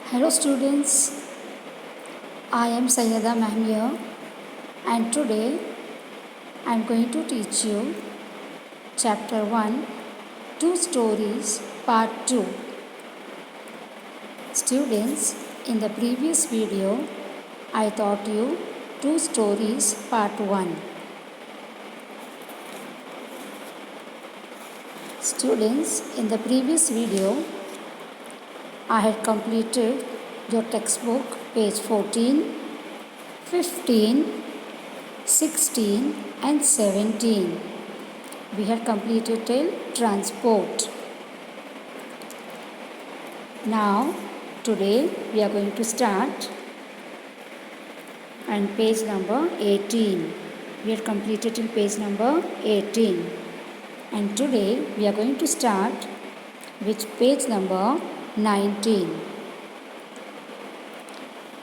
Hello students, I am Sayyada Mahmia and today I am going to teach you chapter 1, Two Stories part 2. Students, in the previous video I taught you two stories part 1. Students, in the previous video I had completed your textbook page 14, 15, 16 and 17. We had completed till transport. Now today we are going to start and page number 18. We had completed till page number 18. And today we are going to start with page number 19.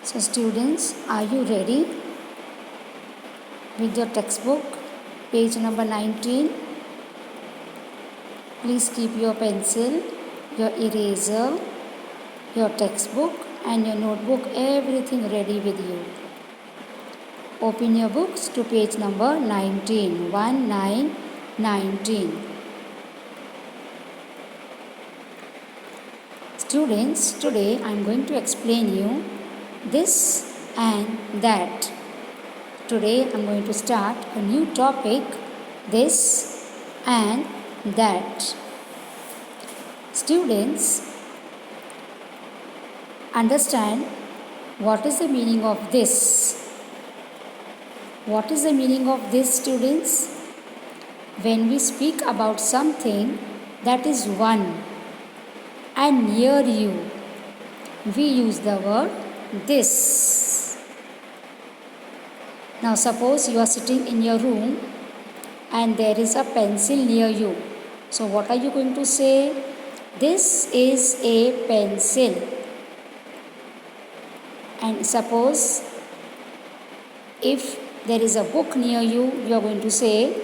So students, are you ready with your textbook page number 19? Please keep your pencil, your eraser, your textbook and your notebook, everything ready with you. Open your books to page number 19, 19. Students, today I am going to explain you this and that. Today I am going to start a new topic, this and that. Students, understand what is the meaning of this. What is the meaning of this, students? When we speak about something that is one and near you, we use the word this. Now suppose you are sitting in your room and there is a pencil near you. So what are you going to say? This is a pencil. And suppose if there is a book near you, you are going to say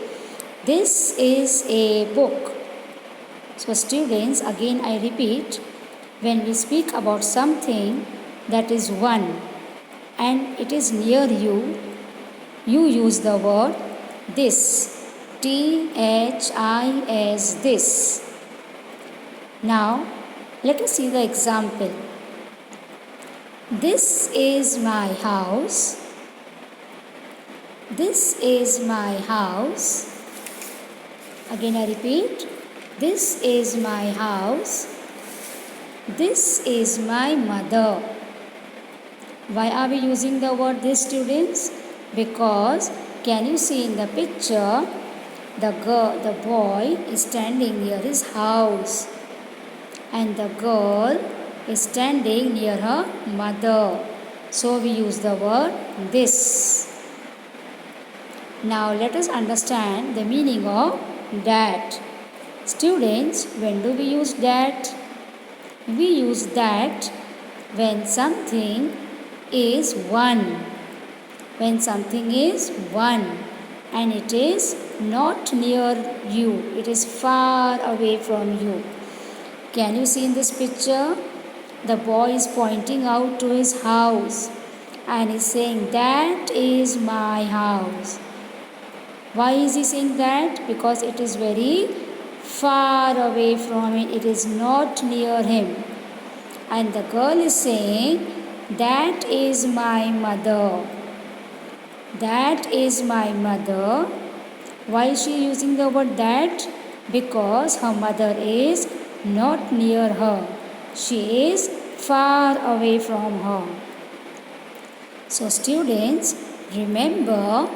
this is a book. So students, again I repeat, when we speak about something that is one and it is near you, you use the word this. T-H-I-S, this. Now let us see the example. This is my house. This is my house. Again I repeat. This is my house. This is my mother. Why are we using the word this, students? Because can you see in the picture, the boy is standing near his house and the girl is standing near her mother. So we use the word this. Now let us understand the meaning of that. Students, when do we use that? We use that when something is one. When something is one and it is not near you, it is far away from you. Can you see in this picture? The boy is pointing out to his house and is saying, that is my house. Why is he saying that? Because it is very far away from him. It is not near him. And the girl is saying, that is my mother. That is my mother. Why is she using the word that? Because her mother is not near her. She is far away from her. So students, remember,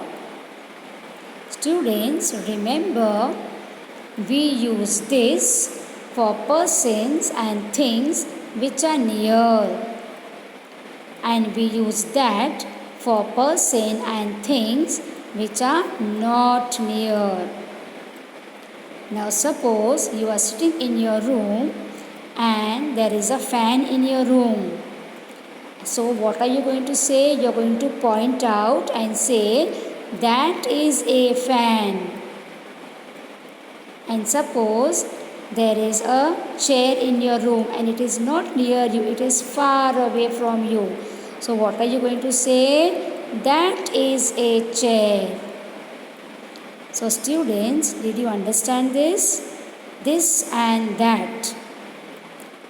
we use this for persons and things which are near. And we use that for person and things which are not near. Now suppose you are sitting in your room and there is a fan in your room. So what are you going to say? You are going to point out and say, that is a fan. And suppose there is a chair in your room and it is not near you, it is far away from you. So, what are you going to say? That is a chair. So, students, did you understand this? This and that.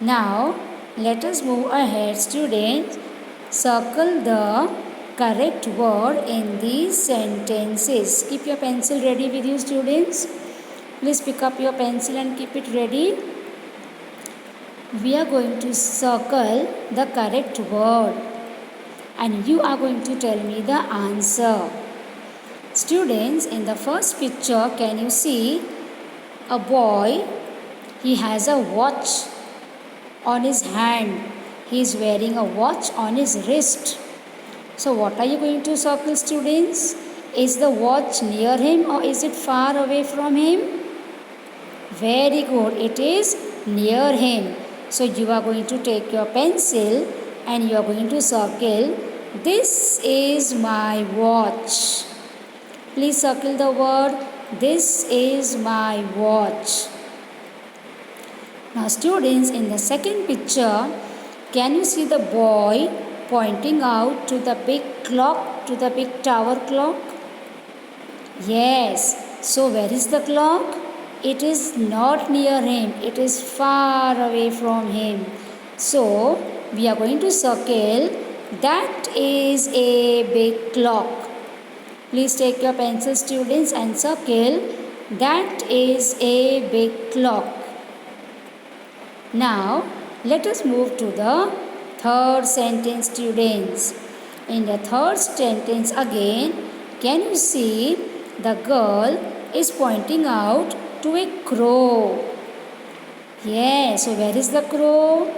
Now, let us move ahead, students. Circle the correct word in these sentences. Keep your pencil ready with you, students. Please pick up your pencil and keep it ready. We are going to circle the correct word and you are going to tell me the answer. Students, in the first picture, can you see a boy? He has a watch on his hand. He is wearing a watch on his wrist. So, what are you going to circle, students? Is the watch near him or is it far away from him? Very good. It is near him. So, you are going to take your pencil and you are going to circle, this is my watch. Please circle the word, this is my watch. Now, students, in the second picture, can you see the boy pointing out to the big clock, to the big tower clock? Yes. So, where is the clock? It is not near him. It is far away from him. So, we are going to circle, that is a big clock. Please take your pencil, students, and circle, that is a big clock. Now, let us move to the third sentence, students. In the third sentence again, can you see the girl is pointing out to a crow? Yes, so where is the crow?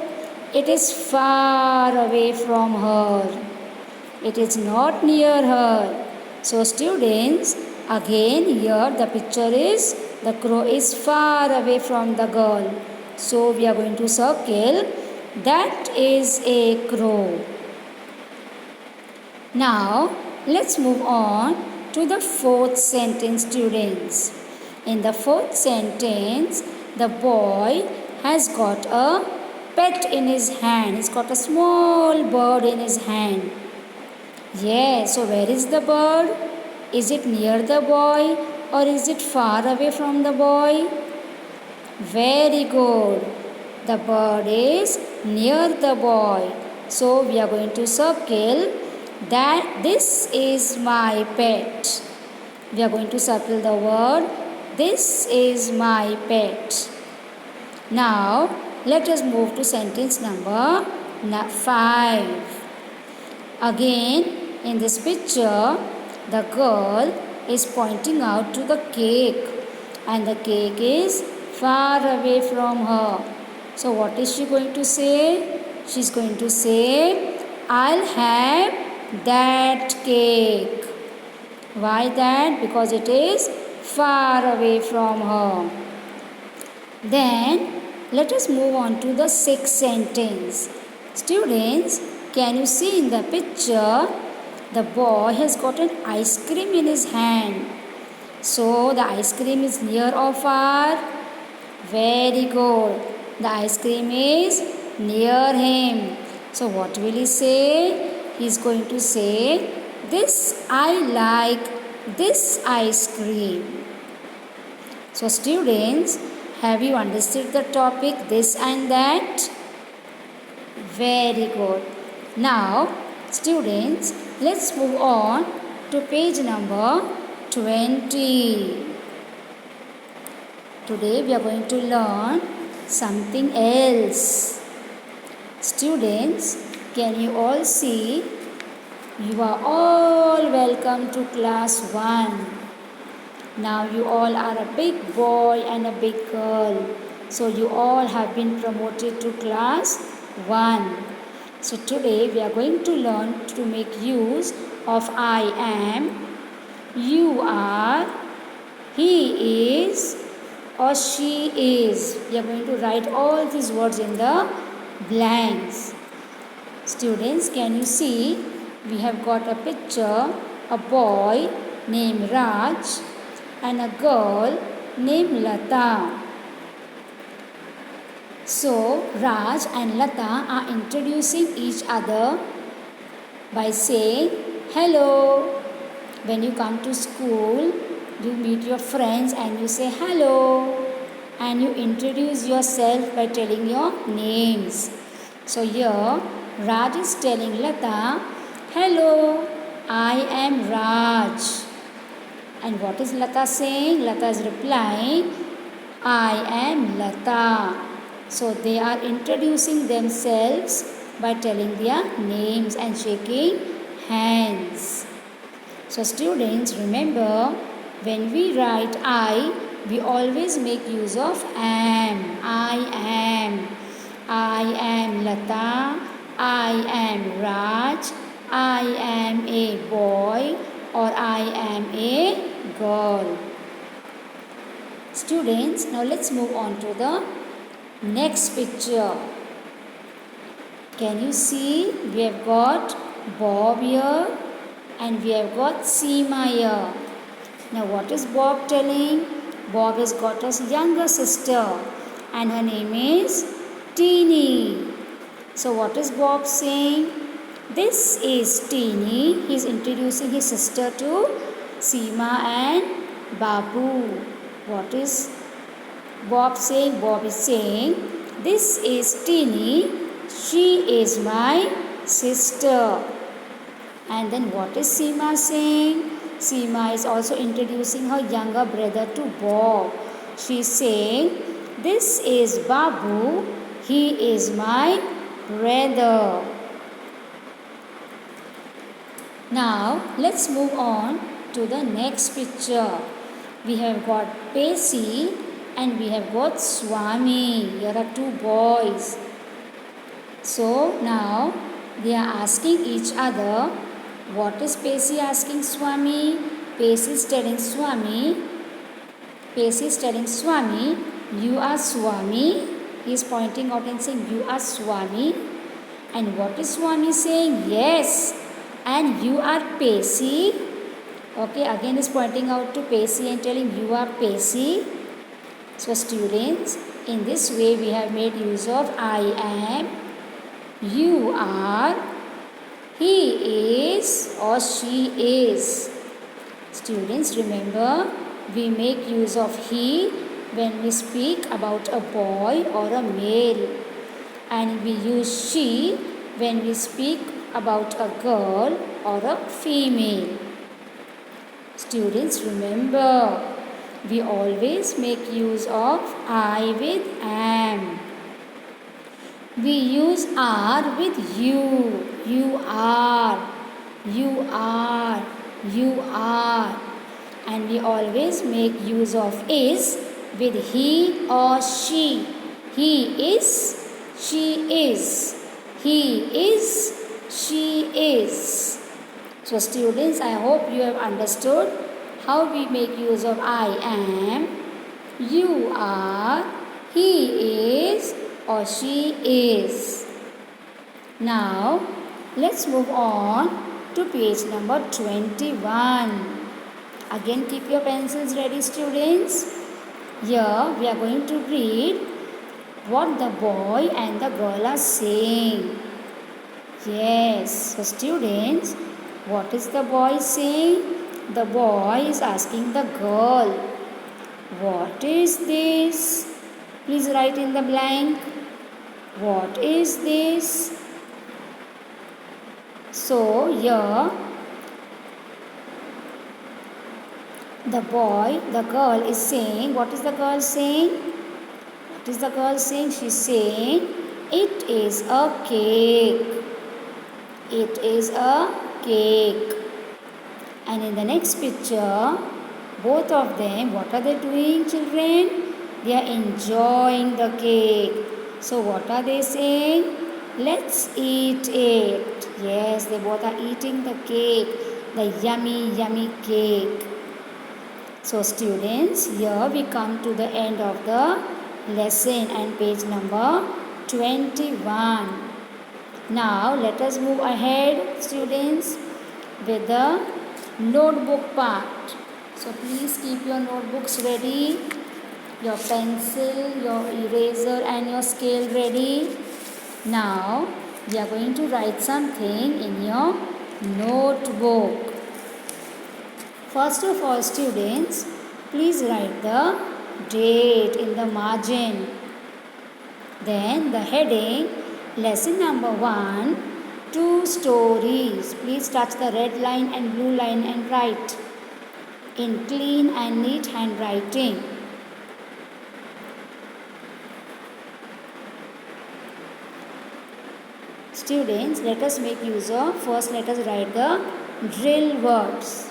It is far away from her. It is not near her. So, students, again here the picture is the crow is far away from the girl. So, we are going to circle, that is a crow. Now, let's move on to the fourth sentence, students. In the fourth sentence, the boy has got a pet in his hand. He's got a small bird in his hand. Yes, so where is the bird? Is it near the boy or is it far away from the boy? Very good. The bird is near the boy. So we are going to circle, that this is my pet. We are going to circle the word, this is my pet. Now let us move to sentence number 5. Again, in this picture, the girl is pointing out to the cake and the cake is far away from her. So what is she going to say? She is going to say, I'll have that cake. Why that? Because it is far away from her. Then let us move on to the sixth sentence. Students, can you see in the picture, the boy has got an ice cream in his hand. So the ice cream is near or far? Very good. The ice cream is near him. So what will he say? He is going to say, this I like this ice cream. So students, have you understood the topic this and that? Very good. Now students, let's move on to page number 20. Today we are going to learn something else. Students, can you all see? You are all welcome to class 1. Now you all are a big boy and a big girl. So you all have been promoted to class 1. So today we are going to learn to make use of I am, you are, he is or she is. We are going to write all these words in the blanks. Students, can you see? We have got a picture, a boy named Raj and a girl named Lata. So Raj and Lata are introducing each other by saying hello. When you come to school, you meet your friends and you say hello, and you introduce yourself by telling your names. So here Raj is telling Lata, hello, I am Raj. And what is Lata saying? Lata is replying, I am Lata. So they are introducing themselves by telling their names and shaking hands. So students, remember, when we write I, we always make use of am. I am. I am Lata. I am Raj. I am a boy, or I am a girl. Students, now let's move on to the next picture. Can you see? We have got Bob here and we have got Seema here. Now what is Bob telling? Bob has got a younger sister and her name is Teeny. So what is Bob saying? This is Teeny. He is introducing his sister to Seema and Babu. What is Bob saying? Bob is saying, this is Teeny. She is my sister. And then what is Seema saying? Seema is also introducing her younger brother to Bob. She is saying, this is Babu. He is my brother. Now let's move on to the next picture. We have got Pesi and we have got Swami. Here are two boys. So now they are asking each other, what is Pesi asking Swami? Pesi is telling Swami, you are Swami. He is pointing out and saying, you are Swami. And what is Swami saying? Yes. And you are Pesi. Okay, again is pointing out to Pesi and telling, you are Pesi. So students, in this way we have made use of I am, you are, he is or she is. Students, remember, we make use of he when we speak about a boy or a male, and we use she when we speak about a girl or a female. Students, remember, we always make use of I with am. We use are with you. You are. You are. You are. And we always make use of is with he or she. He is. She is. He is. She is. So students, I hope you have understood how we make use of I am, you are, he is or she is. Now let's move on to page number 21. Again keep your pencils ready, students. Here we are going to read what the boy and the girl are saying. Yes, so students, what is the boy saying? The boy is asking the girl, what is this? Please write in the blank. What is this? So here the girl is saying, what is the girl saying? What is the girl saying? She is saying, it is a cake. It is a cake. And in the next picture, both of them, what are they doing, children? They are enjoying the cake. So what are they saying? Let's eat it. Yes, they both are eating the cake, the yummy, yummy cake. So students, here we come to the end of the lesson and page number 21. Now let us move ahead, students, with the notebook part. So please keep your notebooks ready your pencil, your eraser and your scale ready? Now we are going to write something in your notebook. First of all, students, please write the date in the margin. Then the heading, lesson number 1, 2 stories. Please touch the red line and blue line and write in clean and neat handwriting. Students, let us make use of, first let us write the drill words.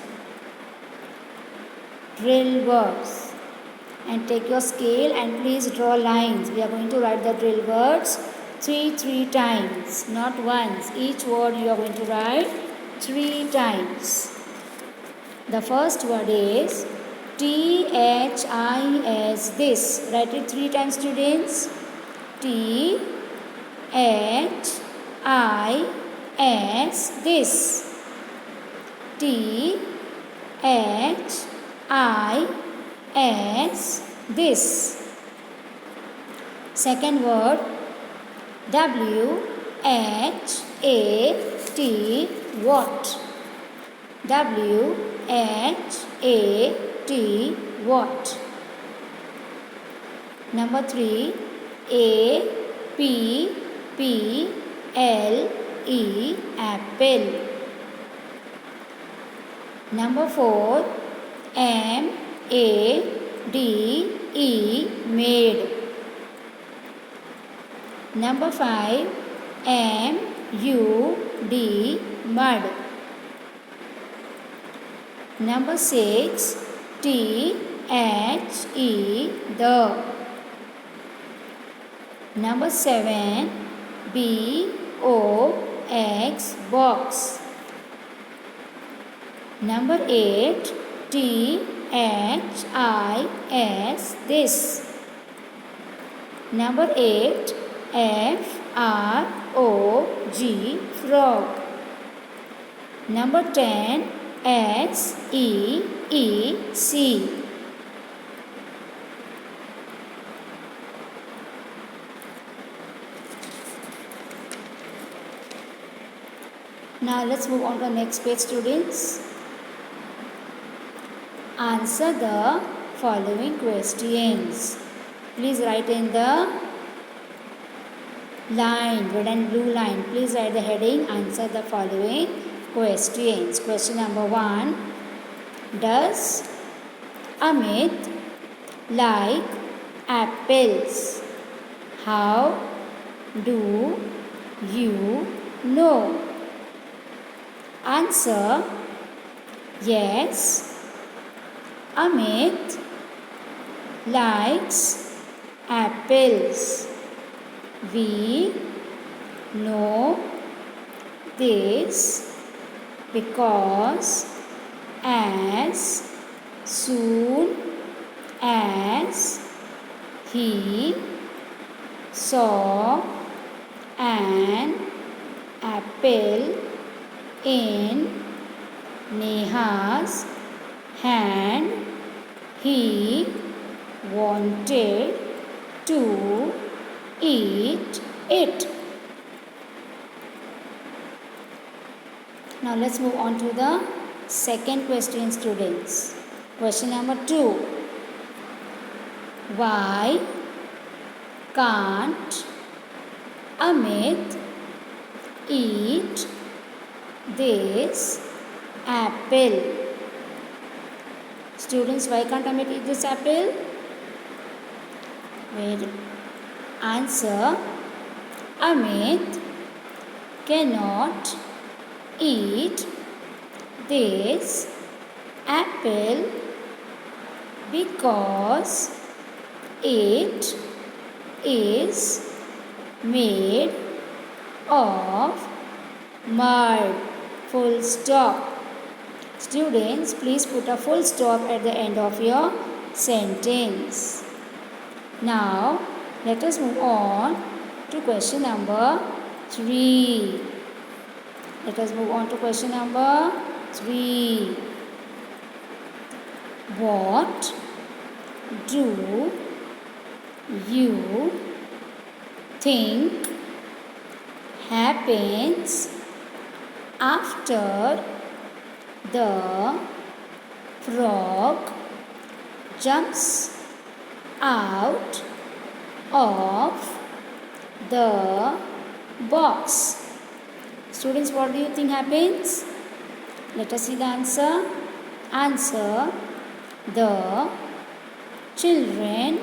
Drill words. And take your scale and please draw lines. We are going to write the drill words three times, not once. Each word you are going to write 3 times. The first word is THIS, this. Write it 3 times, students. THIS, this. THIS, this. Second word, WHAT, what. WHAT, what. Number 3, APPLE, apple. Number 4, MADE, made. Number 5, MUD, mud. Number 6, THE, the. Number 7, BOX, box. Number 8, THIS, this. Number 8, FROG, frog. Number 10, SEEC. Now let's move on to the next page, students. Answer the following questions. Please write in the line, red and blue line. Please write the heading, answer the following questions. Question number 1. Does Amit like apples? How do you know? Answer, yes, Amit likes apples. We know this because as soon as he saw an apple in Neha's hand, he wanted to eat it. Now let's move on to the second question, students. Question number 2. Why can't Amit eat this apple? Students, why can't Amit eat this apple? Wait. Answer, Amit cannot eat this apple because it is made of mud. Full stop. Students, please put a full stop at the end of your sentence. Now, let us move on to question number 3. Let us move on to question number 3. What do you think happens after the frog jumps out of the box? Students, what do you think happens? Let us see the answer. Answer: the children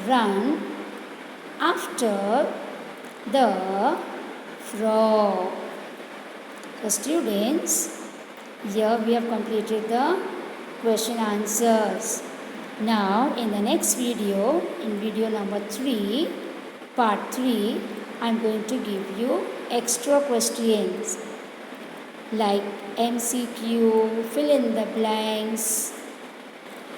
run after the frog. So students, here we have completed the question answers. Now in the next video, in video number 3, part 3, I am going to give you extra questions like MCQ, fill in the blanks.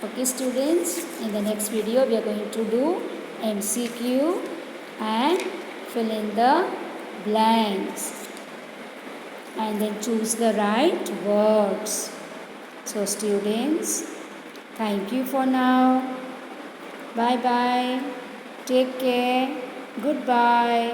Okay students, in the next video we are going to do MCQ and fill in the blanks and then choose the right words. So students, thank you for now. Bye bye. Take care. Goodbye.